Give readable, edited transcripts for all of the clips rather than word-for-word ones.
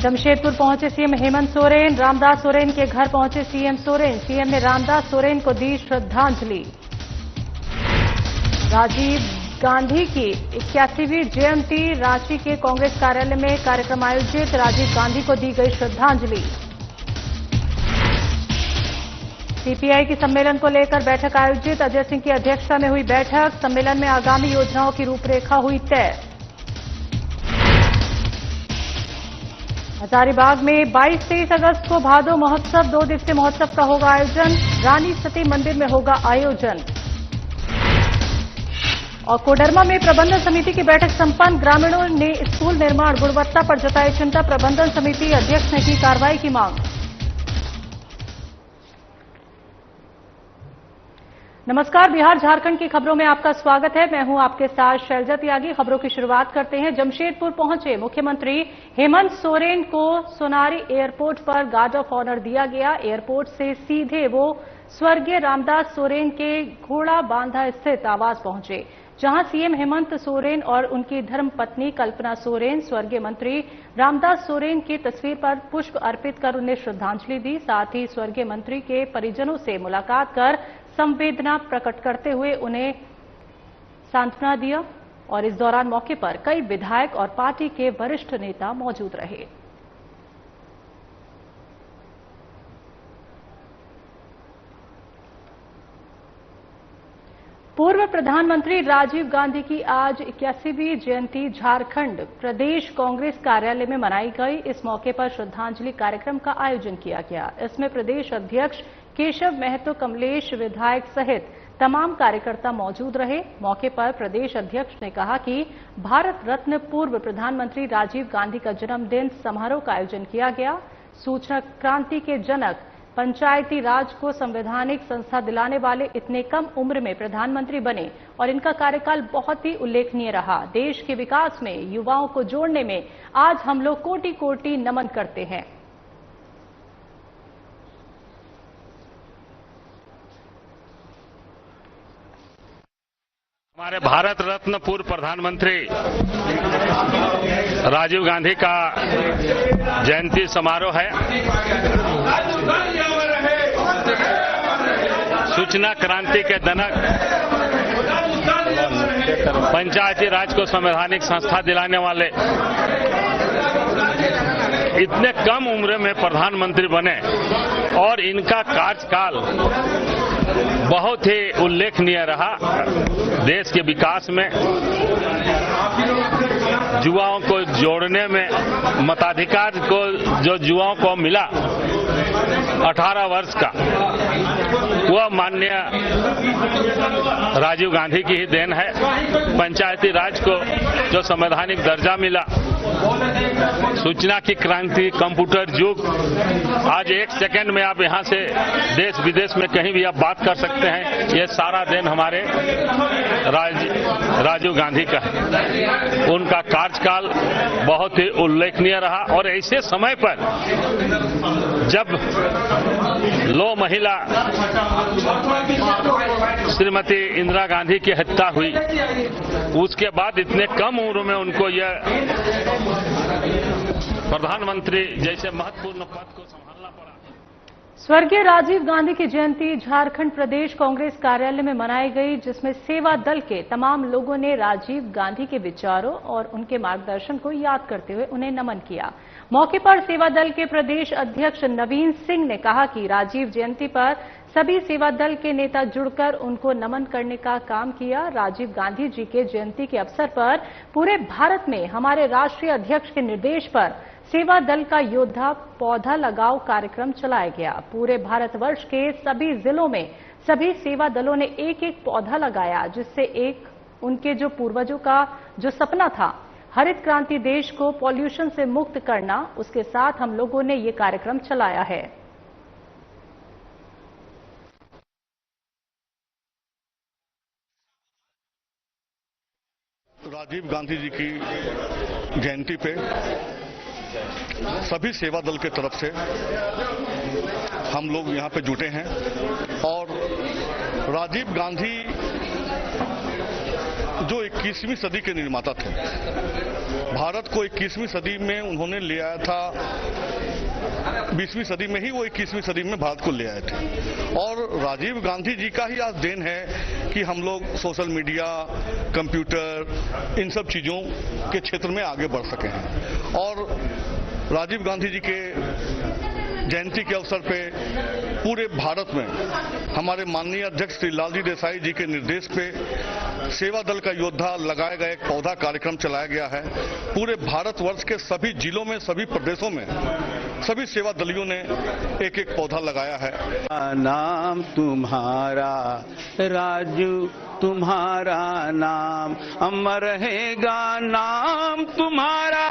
जमशेदपुर पहुंचे सीएम हेमंत सोरेन। रामदास सोरेन के घर पहुंचे सीएम सोरेन। सीएम ने रामदास सोरेन को दी श्रद्धांजलि। राजीव गांधी की 81वीं जयंती, रांची के कांग्रेस कार्यालय में कार्यक्रम आयोजित। राजीव गांधी को दी गई श्रद्धांजलि। सीपीआई की सम्मेलन को लेकर बैठक आयोजित। अजय सिंह की अध्यक्षता में हुई बैठक। सम्मेलन में आगामी योजनाओं की रूपरेखा हुई तय। हजारीबाग में 22-23 अगस्त को भादो महोत्सव, 2 दिवसीय महोत्सव का होगा आयोजन। रानी सती मंदिर में होगा आयोजन। और कोडरमा में प्रबंधन समिति की बैठक संपन्न। ग्रामीणों ने स्कूल निर्माण गुणवत्ता पर जताई चिंता। प्रबंधन समिति अध्यक्ष ने की कार्रवाई की मांग। नमस्कार, बिहार झारखंड की खबरों में आपका स्वागत है। मैं हूं आपके साथ शैलजा त्यागी। खबरों की शुरुआत करते हैं। जमशेदपुर पहुंचे मुख्यमंत्री हेमंत सोरेन को सोनारी एयरपोर्ट पर गार्ड ऑफ ऑनर दिया गया। एयरपोर्ट से सीधे वो स्वर्गीय रामदास सोरेन के घोड़ा बांधा स्थित आवास पहुंचे, जहां सीएम हेमंत सोरेन और उनकी धर्मपत्नी कल्पना सोरेन स्वर्गीय मंत्री रामदास सोरेन की तस्वीर पर पुष्प अर्पित कर उन्हें श्रद्धांजलि दी। साथ ही स्वर्गीय मंत्री के परिजनों से मुलाकात कर संवेदना प्रकट करते हुए उन्हें सांत्वना दिया। और इस दौरान मौके पर कई विधायक और पार्टी के वरिष्ठ नेता मौजूद रहे। पूर्व प्रधानमंत्री राजीव गांधी की आज 81वीं जयंती झारखंड प्रदेश कांग्रेस कार्यालय में मनाई गई। इस मौके पर श्रद्धांजलि कार्यक्रम का आयोजन किया गया। इसमें प्रदेश अध्यक्ष केशव महतो, कमलेश विधायक सहित तमाम कार्यकर्ता मौजूद रहे। मौके पर प्रदेश अध्यक्ष ने कहा कि भारत रत्न पूर्व प्रधानमंत्री राजीव गांधी का जन्मदिन समारोह का आयोजन किया गया। सूचना क्रांति के जनक, पंचायती राज को संवैधानिक संस्था दिलाने वाले इतने कम उम्र में प्रधानमंत्री बने और इनका कार्यकाल बहुत ही उल्लेखनीय रहा। देश के विकास में युवाओं को जोड़ने में आज हम लोग कोटि कोटि नमन करते हैं। हमारे भारत रत्न पूर्व प्रधानमंत्री राजीव गांधी का जयंती समारोह है। सूचना क्रांति के जनक, पंचायती राज को संवैधानिक संस्था दिलाने वाले इतने कम उम्र में प्रधानमंत्री बने और इनका कार्यकाल बहुत ही उल्लेखनीय रहा। देश के विकास में, युवाओं को जोड़ने में, मताधिकार को जो युवाओं को मिला 18 वर्ष का, वह माननीय राजीव गांधी की ही देन है। पंचायती राज को जो संवैधानिक दर्जा मिला, सूचना की क्रांति, कंप्यूटर युग, आज 1 सेकंड में आप यहां से देश विदेश में कहीं भी आप बात कर सकते हैं। ये सारा दिन हमारे राजीव गांधी का है। उनका कार्यकाल बहुत ही उल्लेखनीय रहा और ऐसे समय पर जब लो महिला श्रीमती इंदिरा गांधी की हत्या हुई, उसके बाद इतने कम उम्र में उनको यह प्रधानमंत्री जैसे महत्वपूर्ण पद को संभालना पड़ा। स्वर्गीय राजीव गांधी की जयंती झारखंड प्रदेश कांग्रेस कार्यालय में मनाई गई, जिसमें सेवा दल के तमाम लोगों ने राजीव गांधी के विचारों और उनके मार्गदर्शन को याद करते हुए उन्हें नमन किया। मौके पर सेवा दल के प्रदेश अध्यक्ष नवीन सिंह ने कहा कि राजीव जयंती पर सभी सेवा दल के नेता जुड़कर उनको नमन करने का काम किया। राजीव गांधी जी के जयंती के अवसर पर पूरे भारत में हमारे राष्ट्रीय अध्यक्ष के निर्देश पर सेवा दल का योद्धा पौधा लगाओ कार्यक्रम चलाया गया। पूरे भारतवर्ष के सभी जिलों में सभी सेवा दलों ने एक एक पौधा लगाया, जिससे एक उनके जो पूर्वजों का जो सपना था, हरित क्रांति, देश को पॉल्यूशन से मुक्त करना, उसके साथ हम लोगों ने ये कार्यक्रम चलाया है। राजीव गांधी जी की जयंती पे सभी सेवा दल के तरफ से हम लोग यहाँ पे जुटे हैं और राजीव गांधी जो 21वीं सदी के निर्माता थे। भारत को 21वीं सदी में उन्होंने ले आया था, 20वीं सदी में ही वो 21वीं सदी में भारत को ले आए थे। और राजीव गांधी जी का ही आज देन है कि हम लोग सोशल मीडिया, कंप्यूटर, इन सब चीजों के क्षेत्र में आगे बढ़ सके हैं। और राजीव गांधी जी के जयंती के अवसर पे पूरे भारत में हमारे माननीय अध्यक्ष श्री लालजी देसाई जी के निर्देश पे सेवा दल का योद्धा लगाया गया एक पौधा कार्यक्रम चलाया गया है। पूरे भारतवर्ष के सभी जिलों में, सभी प्रदेशों में सभी सेवा दलियों ने एक एक पौधा लगाया है। नाम तुम्हारा राजू, तुम्हारा नाम अमर रहेगा, नाम तुम्हारा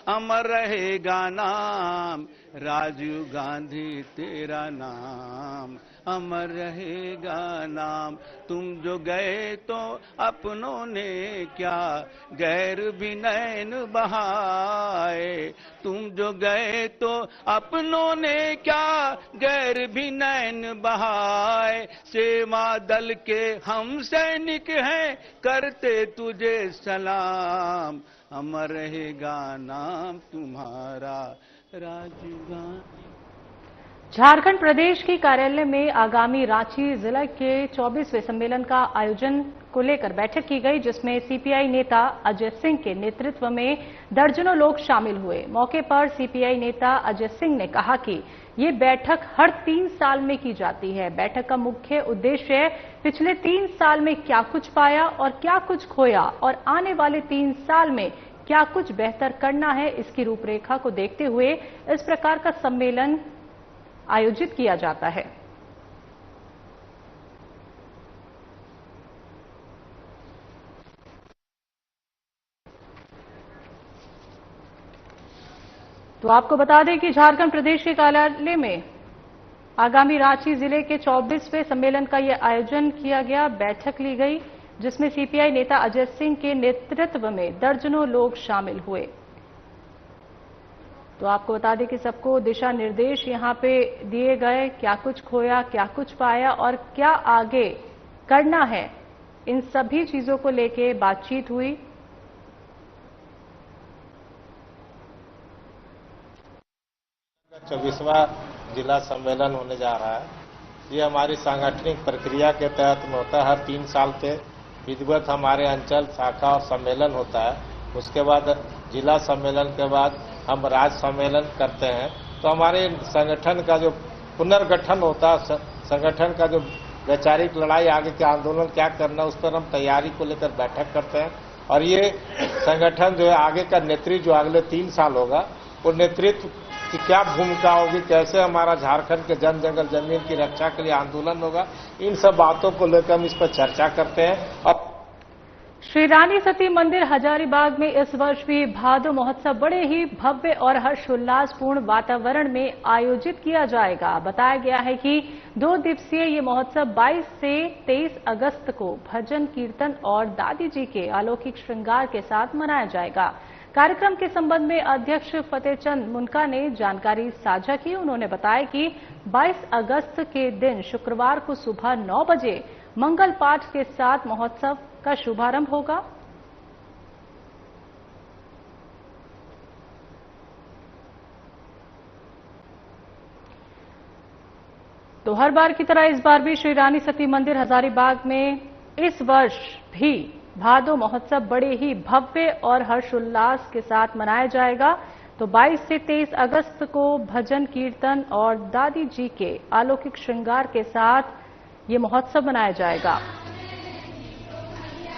अमर रहेगा, नाम राजीव गांधी तेरा नाम अमर रहेगा नाम। तुम जो गए तो अपनों ने क्या गैर भी नैन बहाए, तुम जो गए तो अपनों ने क्या गैर भी नैन बहाए। सेवा दल के हम सैनिक हैं, करते तुझे सलाम, अमर रहेगा नाम तुम्हारा राजीव गांधी। झारखंड प्रदेश की कार्यालय में आगामी रांची जिला के 24वें सम्मेलन का आयोजन को लेकर बैठक की गई, जिसमें सीपीआई नेता अजय सिंह के नेतृत्व में दर्जनों लोग शामिल हुए। मौके पर सीपीआई नेता अजय सिंह ने कहा कि ये बैठक हर 3 साल में की जाती है। बैठक का मुख्य उद्देश्य पिछले 3 साल में क्या कुछ पाया और क्या कुछ खोया और आने वाले 3 साल में क्या कुछ बेहतर करना है, इसकी रूपरेखा को देखते हुए इस प्रकार का सम्मेलन आयोजित किया जाता है। तो आपको बता दें कि झारखंड प्रदेश के कार्यालय में आगामी रांची जिले के 24वें सम्मेलन का यह आयोजन किया गया। बैठक ली गई, जिसमें सीपीआई नेता अजय सिंह के नेतृत्व में दर्जनों लोग शामिल हुए। तो आपको बता दें कि सबको दिशा निर्देश यहां पे दिए गए, क्या कुछ खोया, क्या कुछ पाया और क्या आगे करना है, इन सभी चीजों को लेके बातचीत हुई। चौबीसवां जिला सम्मेलन होने जा रहा है। ये हमारी सांगठनिक प्रक्रिया के तहत में होता है। हर 3 साल पे विधिवत हमारे अंचल शाखा और सम्मेलन होता है। उसके बाद जिला सम्मेलन के बाद हम राज्य सम्मेलन करते हैं। तो हमारे संगठन का जो पुनर्गठन होता है, संगठन का जो वैचारिक लड़ाई, आगे के आंदोलन क्या करना, उस पर हम तैयारी को लेकर बैठक करते हैं। और ये संगठन जो है आगे का नेतृत्व जो अगले 3 साल होगा, वो नेतृत्व की क्या भूमिका होगी, कैसे हमारा झारखंड के जन जंगल जमीन की रक्षा के लिए आंदोलन होगा, इन सब बातों को लेकर हम इस पर चर्चा करते हैं। और श्री रानी सती मंदिर हजारीबाग में इस वर्ष भी भादो महोत्सव बड़े ही भव्य और हर्षोल्लासपूर्ण वातावरण में आयोजित किया जाएगा। बताया गया है कि 2 दिवसीय ये महोत्सव 22 से 23 अगस्त को भजन कीर्तन और दादी जी के अलौकिक श्रृंगार के साथ मनाया जाएगा। कार्यक्रम के संबंध में अध्यक्ष फतेहचंद मुनका ने जानकारी साझा की। उन्होंने बताया कि 22 अगस्त के दिन शुक्रवार को सुबह 9 बजे मंगल पाठ के साथ महोत्सव का शुभारंभ होगा। तो हर बार की तरह इस बार भी श्री रानी सती मंदिर हजारीबाग में इस वर्ष भी भादो महोत्सव बड़े ही भव्य और हर्षोल्लास के साथ मनाया जाएगा। तो 22 से 23 अगस्त को भजन कीर्तन और दादी जी के अलौकिक श्रृंगार के साथ ये महोत्सव मनाया जाएगा।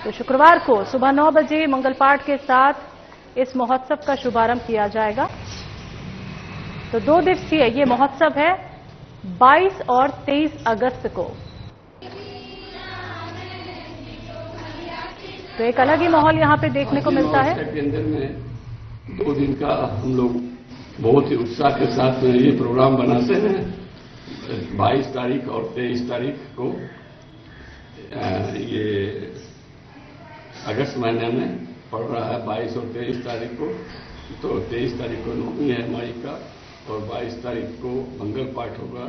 तो शुक्रवार को सुबह 9 बजे मंगल पाठ के साथ इस महोत्सव का शुभारंभ किया जाएगा। तो 2 दिवसीय ये महोत्सव है 22 और 23 अगस्त को। तो एक अलग ही माहौल यहाँ पे देखने को मिलता है। के अंदर में 2 दिन का हम लोग बहुत ही उत्साह के साथ में ये प्रोग्राम बनाते हैं। 22 तारीख और 23 तारीख को ये अगस्त महीने में पड़ रहा है, 22 और 23 तारीख को। तो 23 तारीख को नवमी है माई का और 22 तारीख को मंगल पाठ होगा,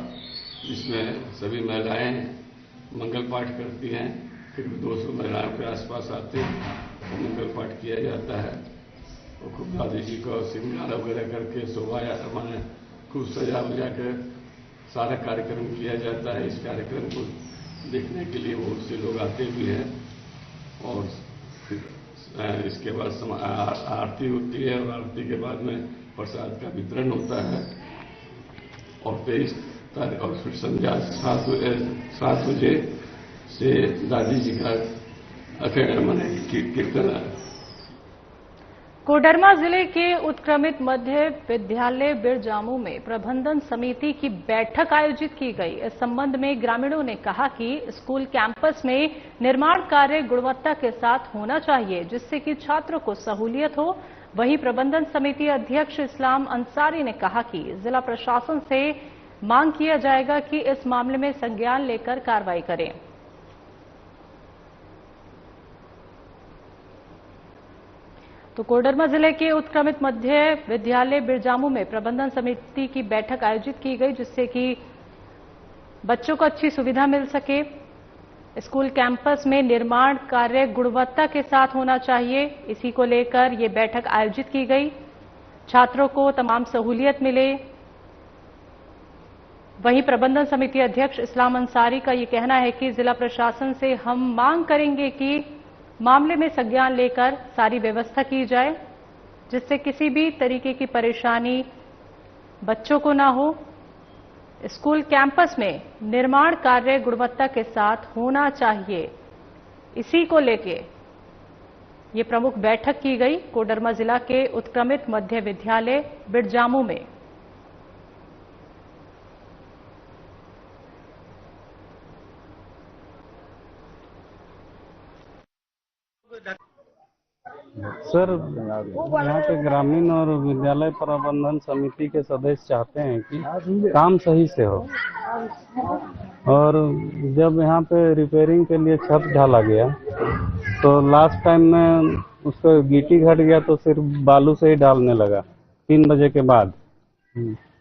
जिसमें सभी महिलाएं मंगल पाठ करती हैं फिर 200 महिलाओं के आसपास आते और मंगल पाठ किया जाता है और खूब दादी जी को श्रृंगार वगैरह करके शोभा माने खूब सजा बजा कर सारा कार्यक्रम किया जाता है। इस कार्यक्रम को देखने के लिए बहुत से लोग आते भी हैं और फिर इसके बाद आरती होती है और आरती के बाद में प्रसाद का वितरण होता है और 23 तारीख और फिर संध्या 7 बजे से दादी जी का कीर्तन है। कोडरमा जिले के उत्क्रमित मध्य विद्यालय बिरजामू में प्रबंधन समिति की बैठक आयोजित की गई। इस संबंध में ग्रामीणों ने कहा कि स्कूल कैंपस में निर्माण कार्य गुणवत्ता के साथ होना चाहिए जिससे कि छात्रों को सहूलियत हो। वहीं प्रबंधन समिति अध्यक्ष इस्लाम अंसारी ने कहा कि जिला प्रशासन से मांग किया जाएगा कि इस मामले में संज्ञान लेकर कार्रवाई करें। तो कोडरमा जिले के उत्क्रमित मध्य विद्यालय बिरजामू में प्रबंधन समिति की बैठक आयोजित की गई जिससे कि बच्चों को अच्छी सुविधा मिल सके। स्कूल कैंपस में निर्माण कार्य गुणवत्ता के साथ होना चाहिए, इसी को लेकर ये बैठक आयोजित की गई। छात्रों को तमाम सहूलियत मिले। वहीं प्रबंधन समिति अध्यक्ष इस्लाम अंसारी का ये कहना है कि जिला प्रशासन से हम मांग करेंगे कि मामले में संज्ञान लेकर सारी व्यवस्था की जाए जिससे किसी भी तरीके की परेशानी बच्चों को ना हो। स्कूल कैंपस में निर्माण कार्य गुणवत्ता के साथ होना चाहिए, इसी को लेके ये प्रमुख बैठक की गई कोडरमा जिला के उत्क्रमित मध्य विद्यालय बिरजामू में। सर, यहाँ पे ग्रामीण और विद्यालय प्रबंधन समिति के सदस्य चाहते हैं कि काम सही से हो और जब यहाँ पे रिपेयरिंग के लिए छत ढाला गया तो लास्ट टाइम में उसको गिट्टी घट गया तो सिर्फ बालू से ही डालने लगा 3 बजे के बाद।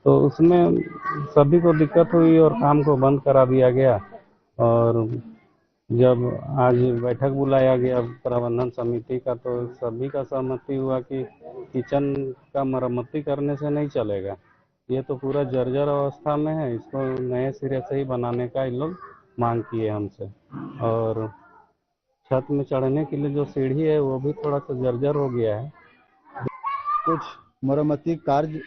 तो उसमें सभी को दिक्कत हुई और काम को बंद करा दिया गया। और जब आज बैठक बुलाया गया प्रबंधन समिति का तो सभी का सहमति हुआ कि किचन का मरम्मती करने से नहीं चलेगा, ये तो पूरा जर्जर अवस्था में है, इसको नए सिरे से ही बनाने का इन लोग मांग किए हमसे। और छत में चढ़ने के लिए जो सीढ़ी है वो भी थोड़ा सा जर्जर हो गया है। कुछ मरम्मती कार्य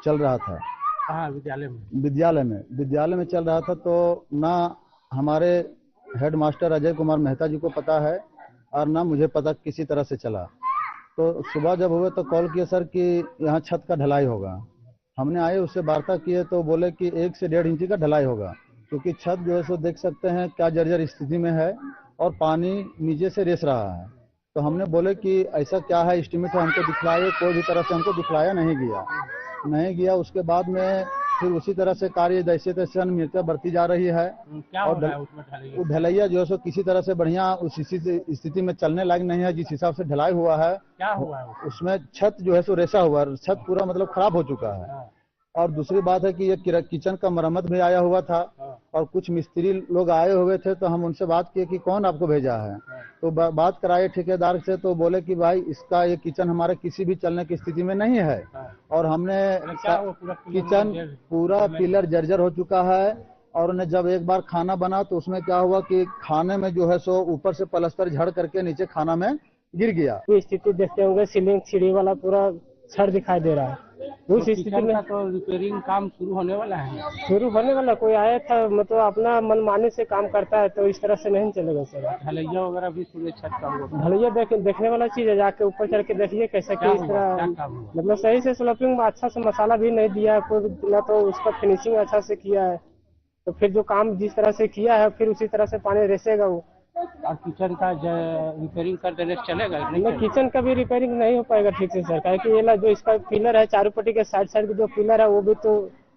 चल रहा था। हाँ, विद्यालय में चल रहा था तो ना हमारे हेड मास्टर अजय कुमार मेहता जी को पता है और ना मुझे पता किसी तरह से चला। तो सुबह जब हुए तो कॉल किए सर कि यहाँ छत का ढलाई होगा। हमने आए उससे वार्ता किए तो बोले कि 1 से 1.5 इंची का ढलाई होगा क्योंकि छत जो है सो देख सकते हैं क्या जर्जर स्थिति में है और पानी नीचे से रिस रहा है। तो हमने बोले कि ऐसा क्या है एस्टिमेट है, हमको दिखलाइए। कोई भी तरह से हमको दिखलाया नहीं गया। उसके बाद में फिर उसी तरह से कार्य जैसे तैसे अनियमितता बढ़ती जा रही है। क्या और ढलैया जो है सो किसी तरह से बढ़िया उस स्थिति में चलने लायक नहीं है। जिस हिसाब से ढलाई हुआ है, क्या हुआ है उसमें छत जो है सो रेसा हुआ है, छत पूरा मतलब खराब हो चुका है। और दूसरी बात है कि ये किचन का मरम्मत भी आया हुआ था और कुछ मिस्त्री लोग आए हुए थे तो हम उनसे बात किए कि कौन आपको भेजा है। तो बात कराए ठेकेदार से तो बोले कि भाई इसका ये किचन हमारे किसी भी चलने की स्थिति में नहीं है। और हमने किचन पूरा पिलर जर्जर हो चुका है। और उन्हें जब एक बार खाना बना तो उसमें क्या हुआ कि खाने में जो है सो ऊपर से प्लास्टर झड़ करके नीचे खाना में गिर गया। स्थिति देखते होंगे, सीलिंग सीढ़ी वाला पूरा छड़ दिखाई दे रहा है। उस स्थिति में तो रिपेयरिंग काम शुरू होने वाला है। कोई आया था मतलब अपना मनमानी से काम करता है तो इस तरह से नहीं चलेगा सर। ढलैया वगैरह भी पूरे छत का होगा। ढलैया देखने वाला चीज है, जाके ऊपर चढ़ के देखिए कैसे कि इस तरह मतलब सही से स्लैपिंग में अच्छा से मसाला भी नहीं दिया कोई, ना तो उसका फिनिशिंग अच्छा से किया है। तो फिर जो काम जिस तरह से किया है फिर उसी तरह से पानी रेसेगा वो। और किचन का रिपेयरिंग कर देने चलेगा? नहीं, किचन का भी रिपेयरिंग नहीं हो पाएगा ठीक से सर, क्या कि ये जो इसका पिलर है चारों पट्टी के साइड के जो पिलर है वो भी तो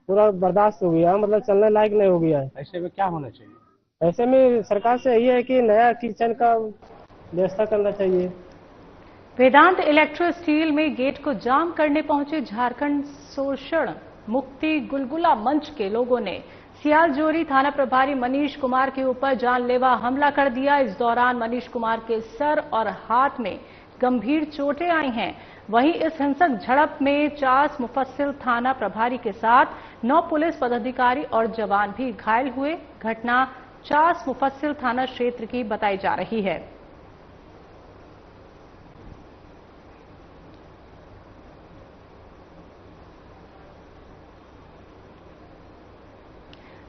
पूरा बर्दाश्त हो गया, मतलब चलने लायक नहीं हो गया है। ऐसे में क्या होना चाहिए? ऐसे में सरकार से यही है कि नया किचन का व्यवस्था करना चाहिए। वेदांत इलेक्ट्रो स्टील में गेट को जाम करने पहुंचे झारखंड शोषण मुक्ति गुलगुला मंच के लोगों ने सियालजोरी थाना प्रभारी मनीष कुमार के ऊपर जानलेवा हमला कर दिया। इस दौरान मनीष कुमार के सर और हाथ में गंभीर चोटें आई हैं। वहीं इस हिंसक झड़प में चास मुफस्सिल थाना प्रभारी के साथ 9 पुलिस पदाधिकारी और जवान भी घायल हुए। घटना चास मुफस्सिल थाना क्षेत्र की बताई जा रही है।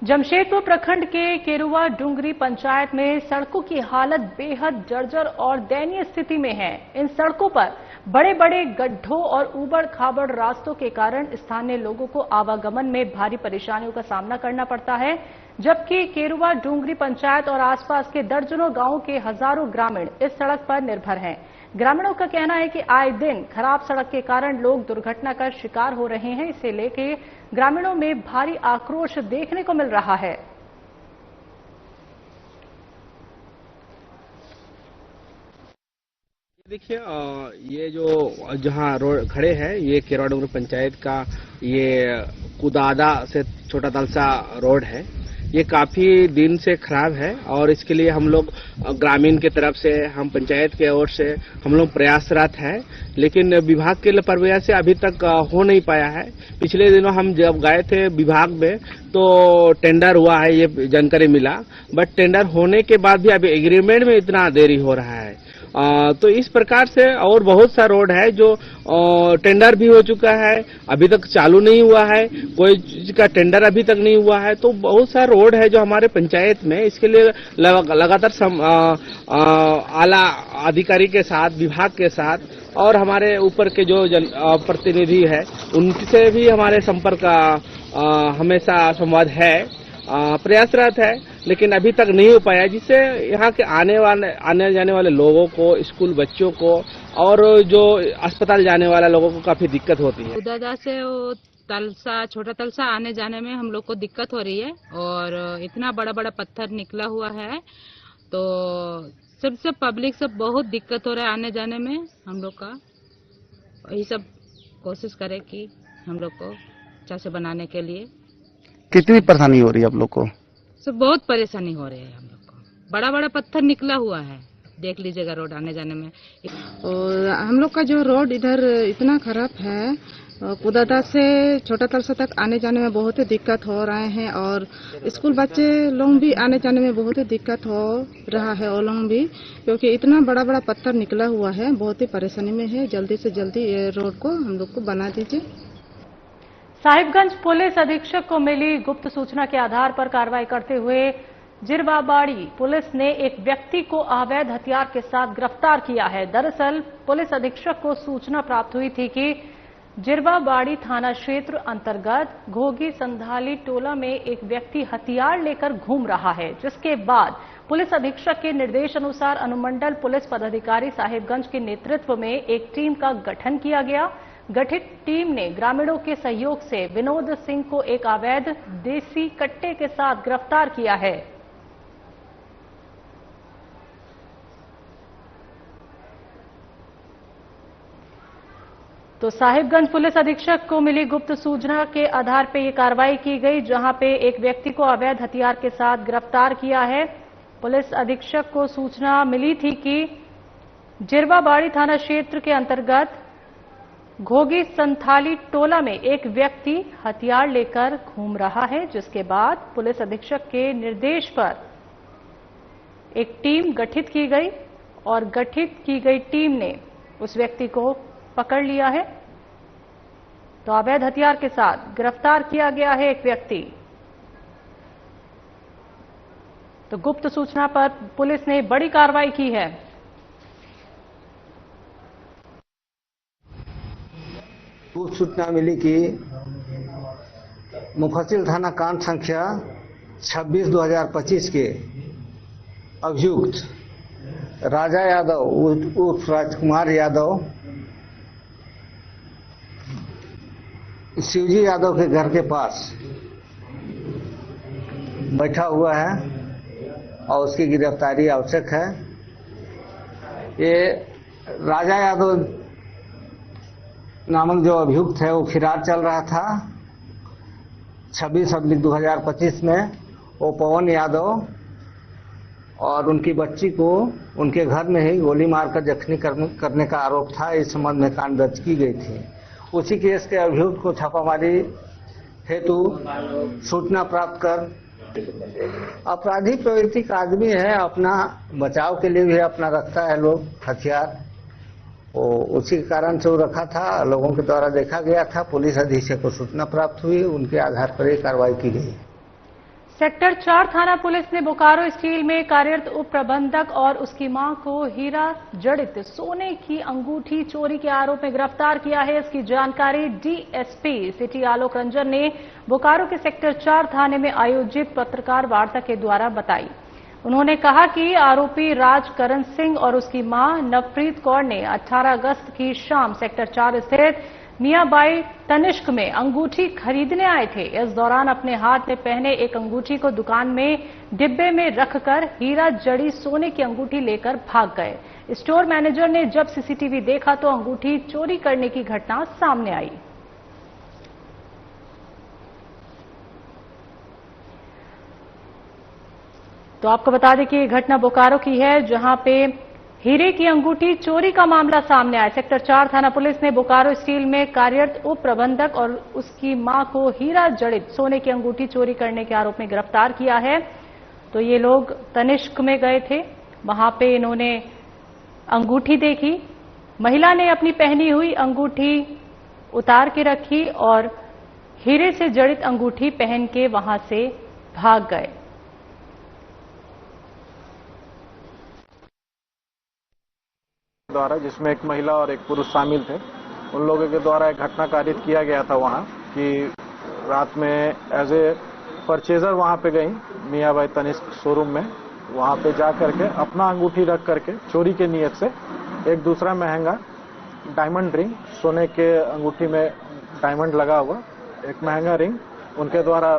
जमशेदपुर प्रखंड के केरुआ डुंगरी पंचायत में सड़कों की हालत बेहद जर्जर और दयनीय स्थिति में है। इन सड़कों पर बड़े बड़े गड्ढों और ऊबड़ खाबड़ रास्तों के कारण स्थानीय लोगों को आवागमन में भारी परेशानियों का सामना करना पड़ता है, जबकि केरुआ डुंगरी पंचायत और आसपास के दर्जनों गांवों के हजारों ग्रामीण इस सड़क पर निर्भर हैं। ग्रामीणों का कहना है कि आए दिन खराब सड़क के कारण लोग दुर्घटना का शिकार हो रहे हैं। इसे लेकर ग्रामीणों में भारी आक्रोश देखने को मिल रहा है। देखिए, ये जो जहाँ रोड खड़े हैं ये केरुआ डुंगरी पंचायत का ये कुदादा से छोटा तलसा रोड है। ये काफी दिन से खराब है और इसके लिए हम लोग ग्रामीण की तरफ से, हम पंचायत के ओर से हम लोग प्रयासरत हैं, लेकिन विभाग के लापरवाही से अभी तक हो नहीं पाया है। पिछले दिनों हम जब गए थे विभाग में तो टेंडर हुआ है, ये जानकारी मिला, बट टेंडर होने के बाद भी अभी एग्रीमेंट में इतना देरी हो रहा है। तो इस प्रकार से और बहुत सा रोड है जो टेंडर भी हो चुका है, अभी तक चालू नहीं हुआ है, कोई चीज का टेंडर अभी तक नहीं हुआ है। तो बहुत सा रोड है जो हमारे पंचायत में, इसके लिए लगातार आला अधिकारी के साथ, विभाग के साथ और हमारे ऊपर के जो प्रतिनिधि है उनसे भी हमारे संपर्क हमेशा संवाद है, प्रयासरत है, लेकिन अभी तक नहीं हो पाया, जिससे यहाँ के आने जाने वाले लोगों को, स्कूल बच्चों को और जो अस्पताल जाने वाले लोगों को काफी दिक्कत होती है। कुदादा से वो तलसा, छोटा तलसा आने जाने में हम लोग को दिक्कत हो रही है और इतना बड़ा बड़ा पत्थर निकला हुआ है, तो सबसे पब्लिक सब बहुत दिक्कत हो रहा है आने जाने में। हम लोग का यही सब कोशिश करें कि हम लोग को अच्छा से बनाने के लिए। कितनी परेशानी हो रही है आप लोग को? सब बहुत परेशानी हो रही है हम लोग को, बड़ा बड़ा पत्थर निकला हुआ है, देख लीजिएगा रोड आने जाने में। और हम लोग का जो रोड इधर इतना खराब है, कुदादा से छोटा तलसा तक आने जाने में बहुत ही दिक्कत हो रहे हैं और स्कूल बच्चे लोग भी आने जाने में बहुत ही दिक्कत हो रहा है वो लोग भी, क्योंकि इतना बड़ा बड़ा पत्थर निकला हुआ है, बहुत ही परेशानी में है। जल्दी से जल्दी ये रोड को हम लोग को बना दीजिए। साहिबगंज पुलिस अधीक्षक को मिली गुप्त सूचना के आधार पर कार्रवाई करते हुए जिरवाबाड़ी पुलिस ने एक व्यक्ति को अवैध हथियार के साथ गिरफ्तार किया है। दरअसल पुलिस अधीक्षक को सूचना प्राप्त हुई थी कि जिरवाबाड़ी थाना क्षेत्र अंतर्गत घोगी संधाली टोला में एक व्यक्ति हथियार लेकर घूम रहा है, जिसके बाद पुलिस अधीक्षक के निर्देश अनुसार अनुमंडल पुलिस पदाधिकारी साहिबगंज के नेतृत्व में एक टीम का गठन किया गया। गठित टीम ने ग्रामीणों के सहयोग से विनोद सिंह को एक अवैध देसी कट्टे के साथ गिरफ्तार किया है। तो साहिबगंज पुलिस अधीक्षक को मिली गुप्त सूचना के आधार पर यह कार्रवाई की गई, जहां पे एक व्यक्ति को अवैध हथियार के साथ गिरफ्तार किया है। पुलिस अधीक्षक को सूचना मिली थी कि जिरवाबाड़ी थाना क्षेत्र के अंतर्गत घोगी संथाली टोला में एक व्यक्ति हथियार लेकर घूम रहा है, जिसके बाद पुलिस अधीक्षक के निर्देश पर एक टीम गठित की गई और गठित की गई टीम ने उस व्यक्ति को पकड़ लिया है। तो अवैध हथियार के साथ गिरफ्तार किया गया है एक व्यक्ति। तो गुप्त सूचना पर पुलिस ने बड़ी कार्रवाई की है। सूचना मिली कि मुफस्सिल थाना कांड संख्या 26/2025 के अभियुक्त राजा यादव उर्फ राजकुमार यादव शिवजी यादव के घर के पास बैठा हुआ है और उसकी गिरफ्तारी आवश्यक है। ये राजा यादव नामक जो अभियुक्त है वो फरार चल रहा था 26 अगस्त 2025 में वो पवन यादव और उनकी बच्ची को उनके घर में ही गोली मारकर जख्मी करने का आरोप था। इस संबंध में कांड दर्ज की गई थी। उसी केस के अभियुक्त को छापामारी हेतु सूचना प्राप्त कर अपराधी प्रवृत्ति का आदमी है, अपना बचाव के लिए भी अपना रखता है लोग हथियार, वो उसी कारण से वो रखा था। लोगों के द्वारा देखा गया था। पुलिस अधीक्षक को सूचना प्राप्त हुई, उनके आधार पर ये कार्रवाई की गई। सेक्टर 4 थाना पुलिस ने बोकारो स्टील में कार्यरत उप प्रबंधक और उसकी मां को हीरा जड़ित सोने की अंगूठी चोरी के आरोप में गिरफ्तार किया है। इसकी जानकारी डीएसपी सिटी आलोक रंजन ने बोकारो के सेक्टर 4 थाने में आयोजित पत्रकार वार्ता के द्वारा बताई। उन्होंने कहा कि आरोपी राजकरण सिंह और उसकी मां नवप्रीत कौर ने 18 अगस्त की शाम सेक्टर 4 स्थित मियाबाई तनिष्क में अंगूठी खरीदने आए थे। इस दौरान अपने हाथ में पहने एक अंगूठी को दुकान में डिब्बे में रखकर हीरा जड़ी सोने की अंगूठी लेकर भाग गए। स्टोर मैनेजर ने जब सीसीटीवी देखा तो अंगूठी चोरी करने की घटना सामने आई। तो आपको बता दें कि ये घटना बोकारो की है, जहां पे हीरे की अंगूठी चोरी का मामला सामने आया। सेक्टर 4 थाना पुलिस ने बोकारो स्टील में कार्यरत उप प्रबंधक और उसकी मां को हीरा जड़ित सोने की अंगूठी चोरी करने के आरोप में गिरफ्तार किया है। तो ये लोग तनिष्क में गए थे, वहां पे इन्होंने अंगूठी देखी। महिला ने अपनी पहनी हुई अंगूठी उतार के रखी और हीरे से जड़ित अंगूठी पहन के वहां से भाग गए। द्वारा जिसमें एक महिला और एक पुरुष शामिल थे, उन लोगों के द्वारा एक घटना कारित किया गया था वहां कि रात में एज ए परचेजर वहां पे गई मियाबाई तनिष्क शोरूम में। वहां पे जा करके अपना अंगूठी रख करके चोरी के नियत से एक दूसरा महंगा डायमंड रिंग, सोने के अंगूठी में डायमंड लगा हुआ एक महंगा रिंग उनके द्वारा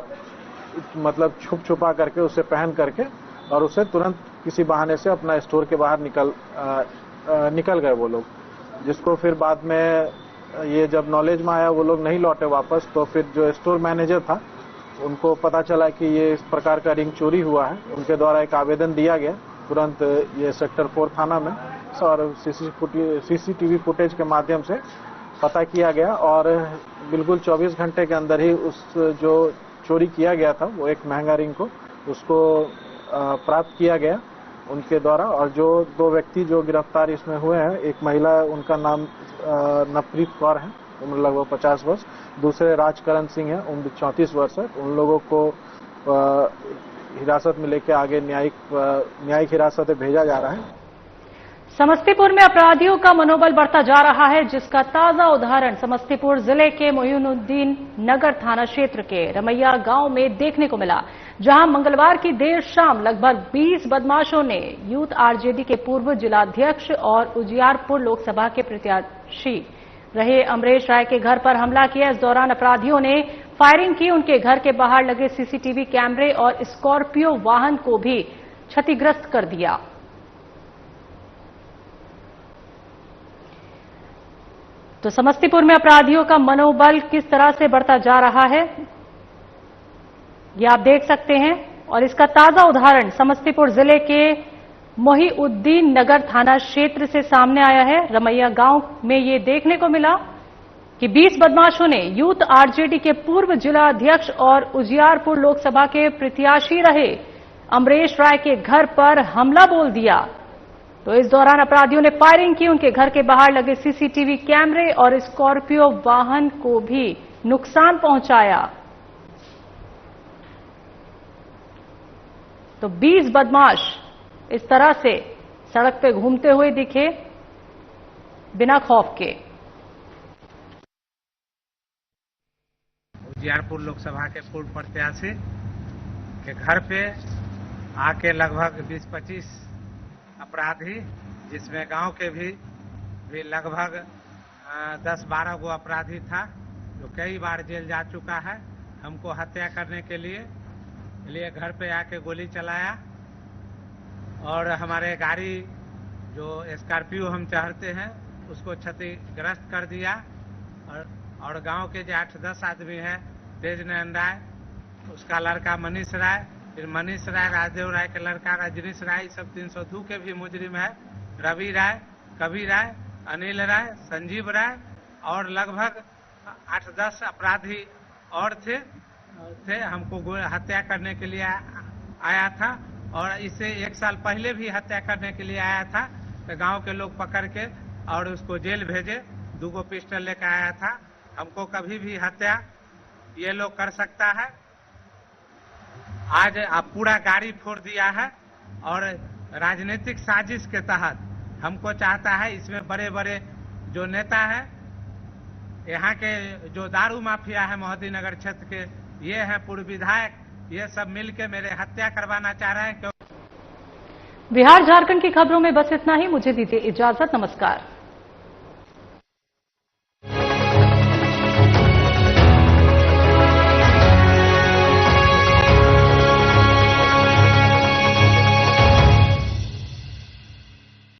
मतलब छुप छुपा करके उसे पहन करके और उसे तुरंत किसी बहाने से अपना स्टोर के बाहर निकल गए वो लोग, जिसको फिर बाद में ये जब नॉलेज में आया वो लोग नहीं लौटे वापस। तो फिर जो स्टोर मैनेजर था उनको पता चला कि ये इस प्रकार का रिंग चोरी हुआ है। उनके द्वारा एक आवेदन दिया गया, तुरंत ये सेक्टर 4 थाना में और सीसीटीवी फुटेज के माध्यम से पता किया गया और बिल्कुल 24 घंटे के अंदर ही उस जो चोरी किया गया था वो एक महंगा रिंग को उसको प्राप्त किया गया उनके द्वारा। और जो 2 व्यक्ति जो गिरफ्तार इसमें हुए हैं, एक महिला उनका नाम नवप्रीत कौर है, उम्र लगभग 50 वर्ष, दूसरे राजकरण सिंह है, उम्र 34 वर्ष है। उन लोगों को हिरासत में लेकर आगे न्यायिक हिरासत में भेजा जा रहा है। समस्तीपुर में अपराधियों का मनोबल बढ़ता जा रहा है, जिसका ताजा उदाहरण समस्तीपुर जिले के मोइनुद्दीन नगर थाना क्षेत्र के रमैया गांव में देखने को मिला, जहां मंगलवार की देर शाम लगभग 20 बदमाशों ने यूथ आरजेडी के पूर्व जिलाध्यक्ष और उजियारपुर लोकसभा के प्रत्याशी रहे अमरेश राय के घर पर हमला किया। इस दौरान अपराधियों ने फायरिंग की। उनके घर के बाहर लगे सीसीटीवी कैमरे और स्कॉर्पियो वाहन को भी क्षतिग्रस्त कर दिया। तो समस्तीपुर में अपराधियों का मनोबल किस तरह से बढ़ता जा रहा है, ये आप देख सकते हैं। और इसका ताजा उदाहरण समस्तीपुर जिले के मोहिउद्दीन नगर थाना क्षेत्र से सामने आया है। रमैया गांव में ये देखने को मिला कि 20 बदमाशों ने यूथ आरजेडी के पूर्व जिला अध्यक्ष और उजियारपुर लोकसभा के प्रत्याशी रहे अमरेश राय के घर पर हमला बोल दिया। तो इस दौरान अपराधियों ने फायरिंग की। उनके घर के बाहर लगे सीसीटीवी कैमरे और स्कॉर्पियो वाहन को भी नुकसान पहुंचाया। तो 20 बदमाश इस तरह से सड़क पे घूमते हुए दिखे बिना खौफ के। उजियारपुर लोकसभा के पूर्व प्रत्याशी के घर पे आके लगभग 20-25 अपराधी, जिसमें गांव के भी लगभग 10-12 गो अपराधी था, जो कई बार जेल जा चुका है। हमको हत्या करने के लिए घर पे आके गोली चलाया और हमारे गाड़ी जो स्कॉर्पियो हम चढ़ते हैं उसको क्षतिग्रस्त कर दिया। और गांव के जो 8-10 आदमी हैं तेज नयन राय, उसका लड़का मनीष राय, फिर मनीष राय, राजदेव राय के लड़का रजनीश राय, सब 302 के भी मुजरिम है। रवि राय, कवि राय, अनिल राय, संजीव राय और लगभग 8-10 अपराधी और थे हमको हत्या करने के लिए आया था और इससे 1 साल पहले भी हत्या करने के लिए आया था। तो गांव के लोग पकड़ के और उसको जेल भेजे। 2 पिस्टल लेकर आया था। हमको कभी भी हत्या ये लोग कर सकता है। आज आप पूरा गाड़ी फोड़ दिया है और राजनीतिक साजिश के तहत हमको चाहता है। इसमें बड़े बड़े जो नेता हैं, यहाँ के जो दारू माफिया है मोहद्दी नगर क्षेत्र के, ये हैं पूर्व विधायक, ये सब मिलके मेरे हत्या करवाना चाह रहे हैं। बिहार झारखंड की खबरों में बस इतना ही। मुझे दीजिए इजाजत। नमस्कार।